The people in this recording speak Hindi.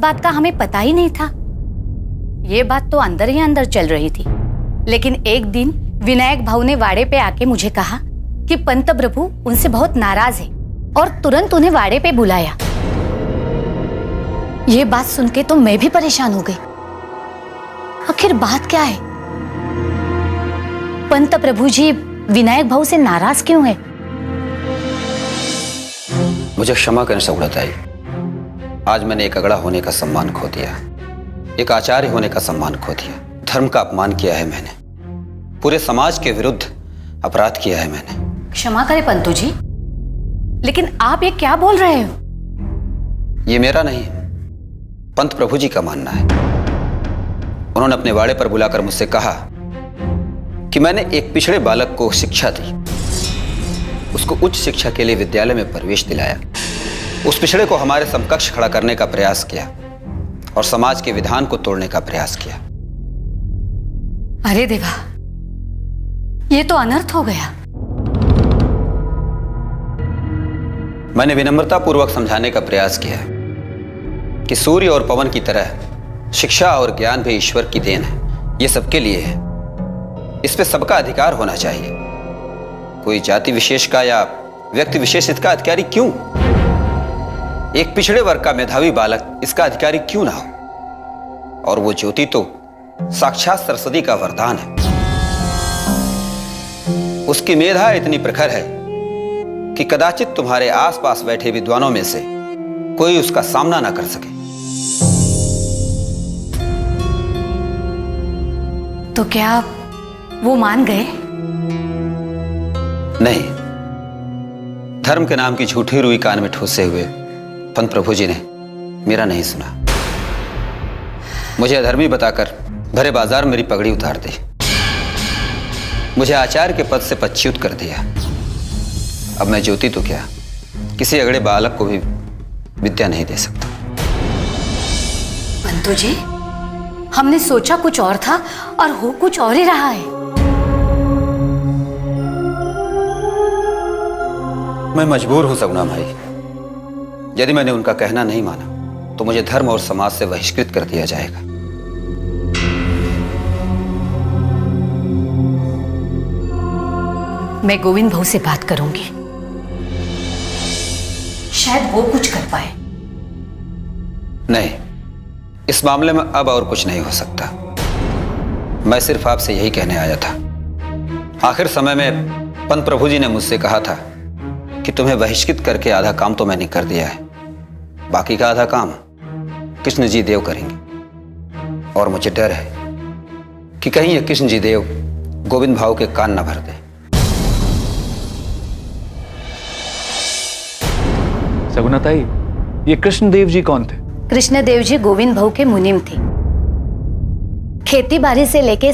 बात का हमें पता ही नहीं था। ये बात तो अंदर ही अंदर चल रही थी, लेकिन एक दिन विनायक भाऊ ने वाड़े पे आके मुझे कहा कि पंत प्रभु उनसे बहुत नाराज है और तुरंत उन्हें वाड़े पे बुलाया। ये बात सुन के तो मैं भी परेशान हो गई। आखिर बात क्या है? पंत प्रभु जी विनायक भाऊ से नाराज क्यों है? मुझे क्षमा करें सगुणाताई, आज मैंने एक अगड़ा होने का सम्मान खो दिया, एक आचार्य होने का सम्मान खो दिया, धर्म का अपमान किया है मैंने, पूरे समाज के विरुद्ध अपराध किया है मैंने। क्षमा करें पंतु जी, लेकिन आप ये क्या बोल रहे हो? ये मेरा नहीं, पंत प्रभु जी का मानना है। उन्होंने अपने वाड़े पर बुलाकर मुझसे कहा कि मैंने एक पिछड़े बालक को शिक्षा दी, उसको उच्च शिक्षा के लिए विद्यालय में प्रवेश दिलाया, उस पिछड़े को हमारे समकक्ष खड़ा करने का प्रयास किया और समाज के विधान को तोड़ने का प्रयास किया। अरे देवा, ये तो अनर्थ हो गया। मैंने विनम्रता पूर्वक समझाने का प्रयास किया कि सूर्य और पवन की तरह शिक्षा और ज्ञान भी ईश्वर की देन है, ये सबके लिए है, इस पे सबका अधिकार होना चाहिए। कोई जाति विशेष का या व्यक्ति विशेष इसका अधिकारी क्यों? एक पिछड़े वर्ग का मेधावी बालक इसका अधिकारी क्यों ना हो? और वो ज्योति तो साक्षात सरस्वती का वरदान है। उसकी मेधा इतनी प्रखर है कि कदाचित तुम्हारे आसपास बैठे विद्वानों में से कोई उसका सामना ना कर सके। तो क्या वो मान गए? नहीं, धर्म के नाम की झूठी रुई कान में ठूसे हुए पंत प्रभु जी ने मेरा नहीं सुना। मुझे अधर्मी बताकर भरे बाजार में मेरी पगड़ी उतार दी, मुझे आचार्य के पद से पदच्युत कर दिया। अब मैं ज्योति तो क्या, किसी अगड़े बालक को भी विद्या नहीं दे सकता। पंतु जी, हमने सोचा कुछ और था और हो कुछ और ही रहा है। मैं मजबूर हूं सगुना भाई, यदि मैंने उनका कहना नहीं माना तो मुझे धर्म और समाज से बहिष्कृत कर दिया जाएगा। मैं गोविंद भाऊ से बात करूंगी, शायद वो कुछ कर पाए। नहीं, इस मामले में अब और कुछ नहीं हो सकता। मैं सिर्फ आपसे यही कहने आया था। आखिर समय में पंत प्रभु जी ने मुझसे कहा था कि तुम्हें बहिष्कृत करके आधा काम तो मैंने कर दिया है, बाकी का आधा काम कृष्ण जी देव करेंगे। और मुझे डर है कि कहीं ये कृष्ण जी देव गोविंद भाऊ के कान न भर दे। सगुनाताई, ये कृष्णदेव जी कौन थे? कृष्णदेव जी गोविंद भाऊ के मुनीम थे। खेती बाड़ी से लेके